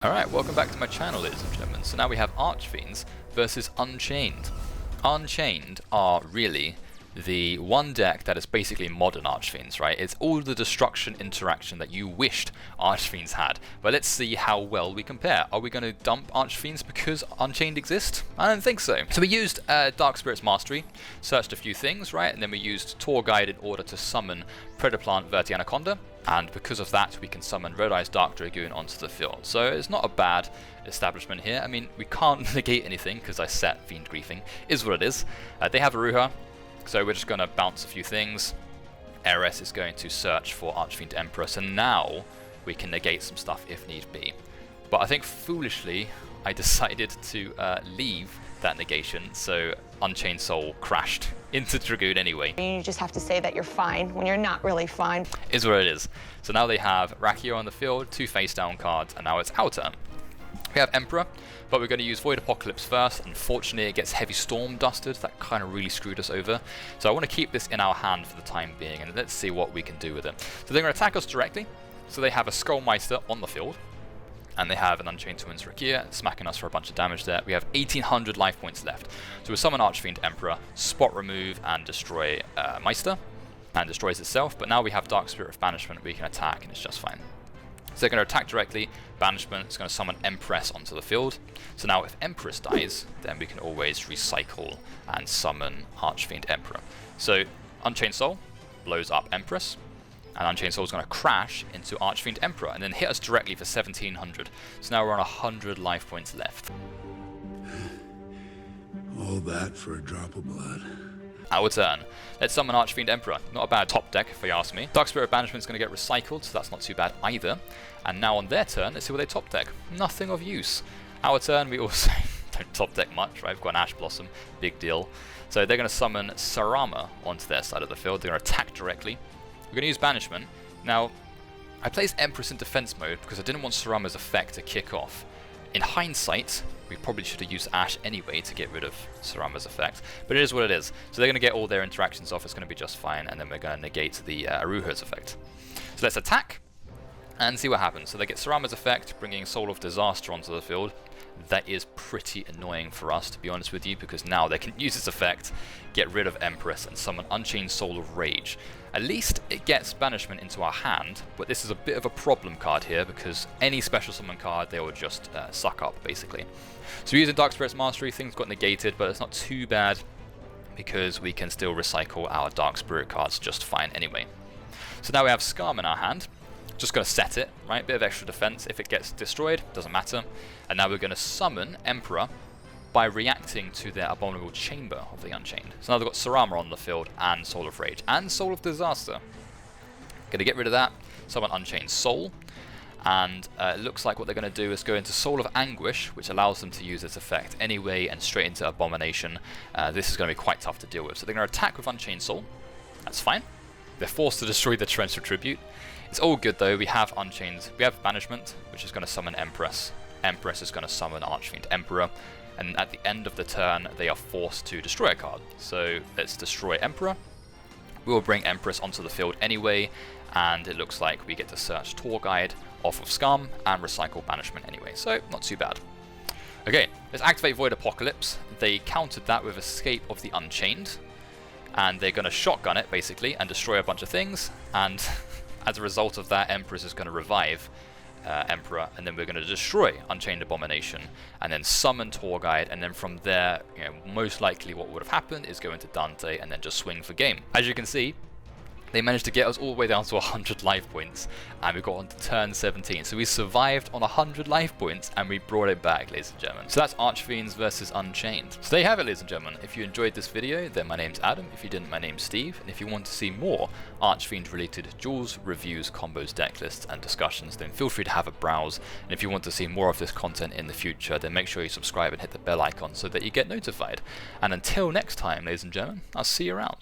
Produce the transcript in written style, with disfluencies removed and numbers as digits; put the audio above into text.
Alright, welcome back to my channel, ladies and gentlemen. So now we have Archfiends versus Unchained. Unchained are really the one deck that is basically modern Archfiends, right? It's all the destruction interaction that you wished Archfiends had. But let's see how well we compare. Are we going to dump Archfiends because Unchained exist? I don't think so. So we used Dark Spirit's Mastery, searched a few things, right? And then we used Tour Guide in order to summon Predaplant Vertianaconda. And because of that, we can summon Red-Eyes Dark Dragoon onto the field. So it's not a bad establishment here. I mean, we can't negate anything because I set Fiend Griefing. Is what it is. They have Aruha, so we're just going to bounce a few things. Eris is going to search for Archfiend Empress, and now we can negate some stuff if need be. But I think foolishly, I decided to leave that negation, so Unchained Soul crashed into Dragoon anyway. You just have to say that you're fine when you're not really fine. Is what it is. So now they have Rakio on the field, 2 face down cards, and now it's our turn. We have Emperor, but we're going to use Void Apocalypse first. Unfortunately, it gets Heavy Storm dusted. That kind of really screwed us over. So I want to keep this in our hand for the time being, and let's see what we can do with it. So they're going to attack us directly. So they have a Skullmeister on the field, and they have an Unchained Twins Rakia, smacking us for a bunch of damage there. We have 1800 life points left. So we summon Archfiend Emperor, spot remove, and destroy Meister, and destroys itself. But now we have Dark Spirit of Banishment, we can attack, and it's just fine. So they're going to attack directly, Banishment, it's going to summon Empress onto the field. So now if Empress dies, then we can always recycle and summon Archfiend Emperor. So Unchained Soul blows up Empress, and Unchained Soul is going to crash into Archfiend Emperor and then hit us directly for 1700. So now we're on 100 life points left. All that for a drop of blood. Our turn. Let's summon Archfiend Emperor. Not a bad top deck, if you ask me. Dark Spirit Banishment is going to get recycled, so that's not too bad either. And now on their turn, let's see what they top deck. Nothing of use. Our turn, we also don't top deck much, right? We've got an Ash Blossom, big deal. So they're going to summon Sarama onto their side of the field. They're going to attack directly. We're going to use Banishment. Now, I placed Empress in defense mode because I didn't want Sarama's effect to kick off. In hindsight, we probably should have used Ash anyway to get rid of Sarama's effect, but it is what it is. So they're going to get all their interactions off, it's going to be just fine, and then we're going to negate the Aruha's effect. So let's attack and see what happens. So they get Sarama's effect, bringing Soul of Disaster onto the field. That is pretty annoying for us, to be honest with you, because now they can use its effect, get rid of Empress, and summon Unchained Soul of Rage. At least it gets Banishment into our hand, but this is a bit of a problem card here, because any special summon card, they will just suck up, basically. So using Dark Spirit's Mastery, things got negated, but it's not too bad, because we can still recycle our Dark Spirit cards just fine anyway. So now we have Scarm in our hand. Just going to set it, right? Bit of extra defense. If it gets destroyed, doesn't matter. And now we're going to summon Emperor by reacting to their Abominable Chamber of the Unchained. So now they've got Sarama on the field, and Soul of Rage, and Soul of Disaster. Going to get rid of that, summon Unchained Soul, and it looks like what they're going to do is go into Soul of Anguish, which allows them to use its effect anyway, and straight into Abomination. This is going to be quite tough to deal with. So they're going to attack with Unchained Soul. That's fine. They're forced to destroy the Torrential Tribute. It's all good though. We have Unchained, we have Banishment, which is going to summon Empress. Empress is going to summon Archfiend Emperor, and at the end of the turn they are forced to destroy a card. So let's destroy Emperor. We will bring Empress onto the field anyway, and it looks like we get to search Tour Guide off of Scarm and recycle Banishment anyway, so not too bad. Okay, let's activate Void Apocalypse. They countered that with Escape of the Unchained, and they're going to shotgun it basically and destroy a bunch of things, and as a result of that, Empress is going to revive Emperor, and then we're going to destroy Unchained Abomination, and then summon Tour Guide, and then from there, most likely what would have happened is go into Dante and then just swing for game. As you can see, they managed to get us all the way down to 100 life points, and we got on to turn 17. So we survived on 100 life points, and we brought it back, ladies and gentlemen. So that's Archfiends versus Unchained. So there you have it, ladies and gentlemen. If you enjoyed this video, then my name's Adam. If you didn't, my name's Steve. And if you want to see more Archfiend-related duels, reviews, combos, deck lists, and discussions, then feel free to have a browse. And if you want to see more of this content in the future, then make sure you subscribe and hit the bell icon so that you get notified. And until next time, ladies and gentlemen, I'll see you around.